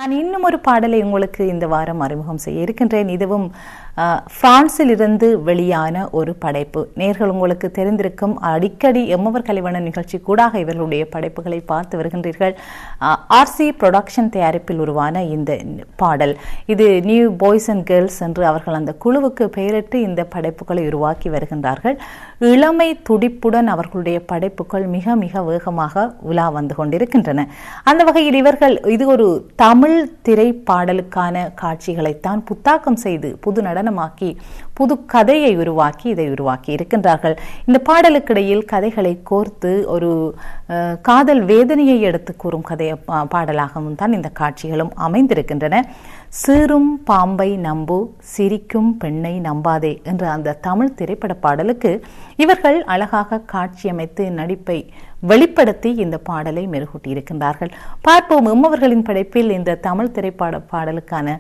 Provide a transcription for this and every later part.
நான் இன்னும் ஒரு பாடலை உங்களுக்கு இந்த வாரம் அறிமுகம் செய்ய இருக்கின்றேன். இதுவும் பிரான்சில் இருந்து வெளியான ஒரு படைப்பு. நேர்கள் உங்களுக்கு தெரிந்திருக்கும், அடிக்கடி எம்மவர் கலைவண்ணன் நிகழ்ச்சி கூடாக இவர்களுடைய படைப்புகளை பார்த்து வருகின்றீர்கள். ஆர்சி புரொடக்ஷன் தயாரிப்பில் உருவான இந்த பாடல், இது நியூ பாய்ஸ் அண்ட் கேர்ள்ஸ் என்று அவர்கள் அந்த குழுவுக்கு பெயரிட்டு இந்த படைப்புகளை உருவாக்கி வருகின்றார்கள். இளமை துடிப்புடன் அவர்களுடைய படைப்புகள் மிக மிக வேகமாக உலா வந்து கொண்டிருக்கின்றன. அந்த வகையில் இவர்கள் இது ஒரு தமிழ் திரைப்பாடலுக்கான காட்சிகளைத்தான் புத்தாக்கம் செய்து புது நடனமாக்கி புது கதையை உருவாக்கி இதை உருவாக்கி இருக்கின்றார்கள். இந்த பாடலுக்கிடையில் கதைகளை கோர்த்து ஒரு காதல் வேதனையை எடுத்து கூறும் பாடலாகவும் தான் இந்த காட்சிகளும் அமைந்திருக்கின்றன. சீரும் பாம்பை நம்பு, சிரிக்கும் பெண்ணை நம்பாதே என்ற அந்த தமிழ் திரைப்பட பாடலுக்கு இவர்கள் அழகாக காட்சியமைத்து நடிப்பை வெளிப்படுத்தி இந்த பாடலை மெருகூட்டி இருக்கின்றார்கள். பார்ப்போம் எம்மவர்களின் படைப்பில் இந்த தமிழ் திரைப்பட பாடலுக்கான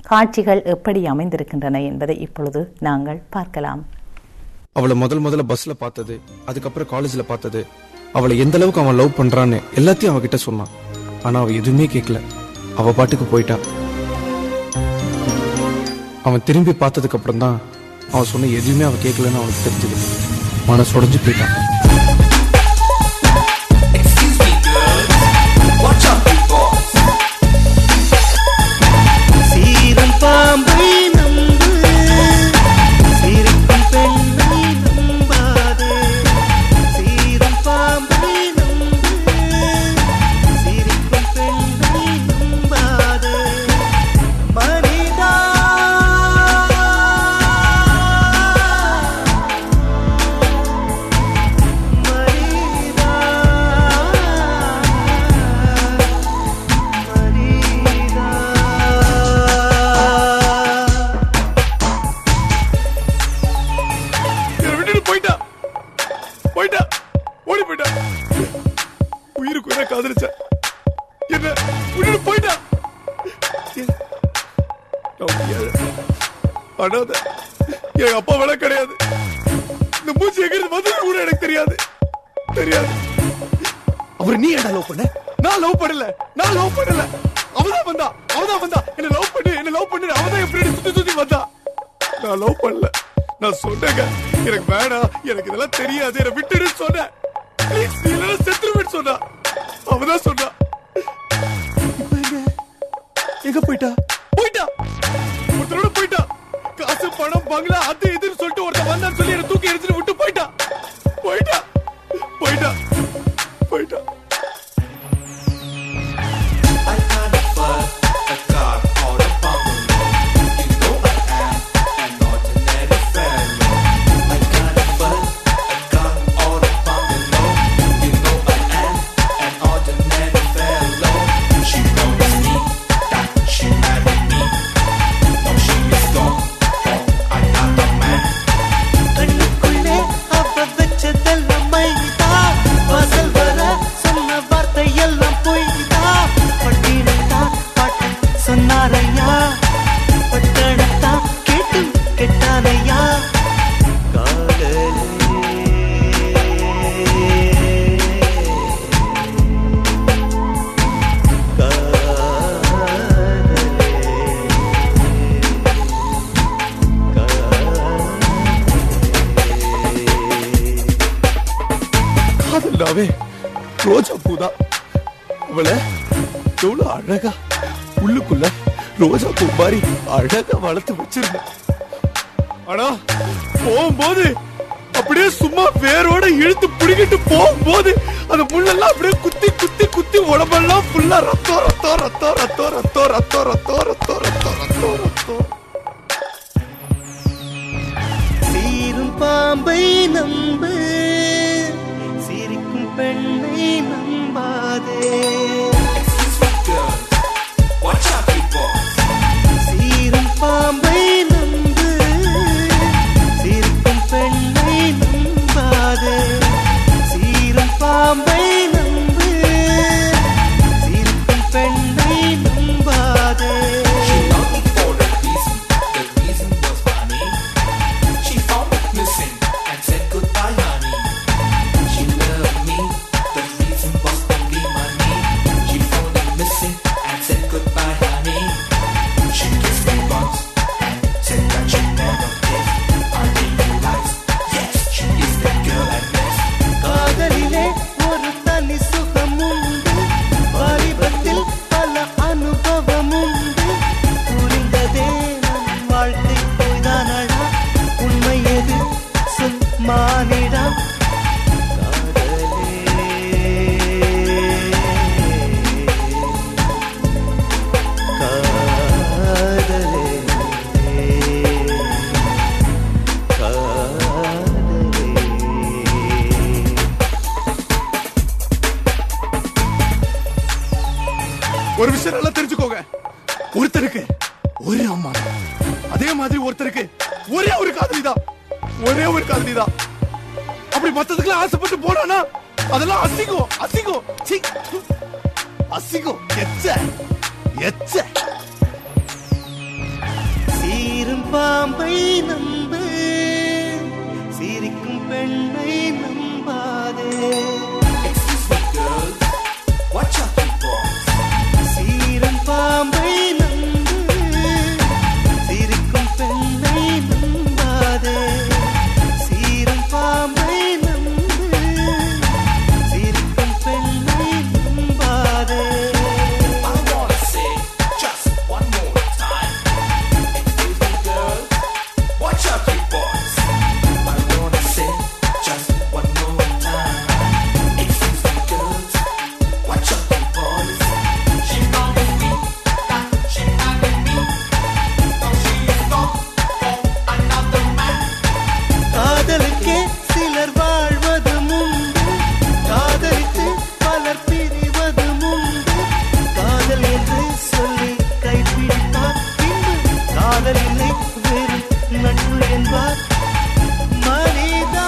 காட்சிகள் எப்படி அமைந்திருக்கின்றன என்பதை இப்பொழுது நாங்கள் பார்க்கலாம். அவளை முதல்ல பஸ்ல பார்த்தது, அதுக்கப்புறம் காலேஜ்ல பார்த்தது, அவளை எந்த அளவுக்கு அவன் லவ் பண்றான்னு எல்லாத்தையும் அவகிட்ட சொன்னான். ஆனா அவ எதுவுமே கேட்கல, அவ பாட்டுக்கு போயிட்டா. அவன் திரும்பி பார்த்ததுக்கு அப்புறம் தான் அவன் சொன்ன எதுவுமே அவன் கேட்கலன்னு அவனுக்கு தெரிஞ்சது. மனசு உடைஞ்சு போயிட்டான். என் அப்பா வேலை கிடையாது. இந்த மூச்சு எங்கிருந்து வந்து கூட எனக்கு தெரியாது. அவர் நீ என்ன லவ் பண்ண? நான் லவ் பண்ணல. அவதான் வந்தா என்ன லவ் பண்ணு அவதான் என் ஃப்ரெண்ட் சுத்தி வந்தா. நான் லவ் பண்ணல. நான் சொன்னேங்க, எனக்கு வேணாம், எனக்கு இதெல்லாம் தெரியாது, என்ன விட்டுடு சொன்னேன். ப்ளீஸ் நீ இல்லைன்னா செத்துருவேன்னு சொன்னா. அவதான் சொன்னா. எங்க போயிட்டா? ஒருத்தரோட போயிட்டா. காசு பணம் பங்களா அது இதுன்னு சொல்லிட்டு ஒருத்தன் வந்தான்னு சொல்லி என்ன தூக்கி எரிஞ்சிட்டு விட்டு போயிட்டா. ரோஜா பூதான். அவளை எவ்வளவு அழகா உள்ளுக்குள்ள ரோஜா பூ மாதிரி அழகா வளர்த்து வச்சிருந்தேன். ஆனா போகும்போது அப்படியே சும்மா வேரோட இழுத்து பிடிக்கிட்டு போகும்போது அந்த முள்ளெல்லாம் அப்படியே குத்தி உடம்பெல்லாம் ஃபுல்லா ரத்தம். சீரும் பாம்பை நம்பு, சிரிக்கும் பெண்ணை நம்பாதே. சீரும் பாம்பை நம்பு, சிரிக்கும் பெண்ணை நம்பாதே. சீரும் பாம்பை நம்பு, சிரிக்கும் பெண்ணை புரிஞ்சுக்கோங்க, ஒருத்தருக்கு ஒரு அம்மா தான், அதே மாதிரி ஒருத்தருக்கு ஒரே ஒரு காதலி தான், ஒரே ஒரு காதலி தான். அப்படி மத்ததுக்குலாம் ஆசைப்பட்டு போனானா அதெல்லாம் அசிங்கம், அசிங்கம், சீ, அசிங்கம், எச்ச எச்ச. சீரும் பாம்பை நம்பு, சிரிக்கும் பெண்ணை நம்பாதே. சீரும் பாம்பை நம்பு, சிரிக்கும் பெண்ணை நம்பாதே. சீரும் பாம்பை நம்பு, சிரிக்கும் பெண்ணை நம்பாதே. காதலுக்கே சிலர் வாழ்வதும் உண்டு, காதலித்து பலர் பிரிவதும் உண்டு. காதல் என்று சொல்லி கைப்பிடிப்பார், பின்பு காதல் இல்லை வெறும் நட்பு என்பார். மனிதா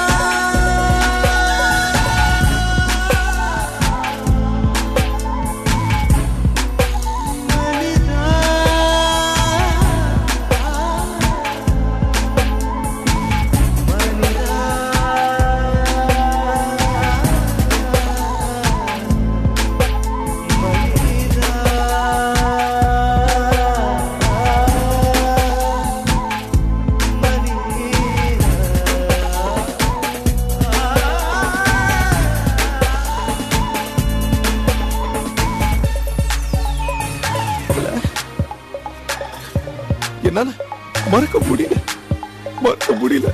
என்னால மறக்க முடியல, மறக்க முடியல.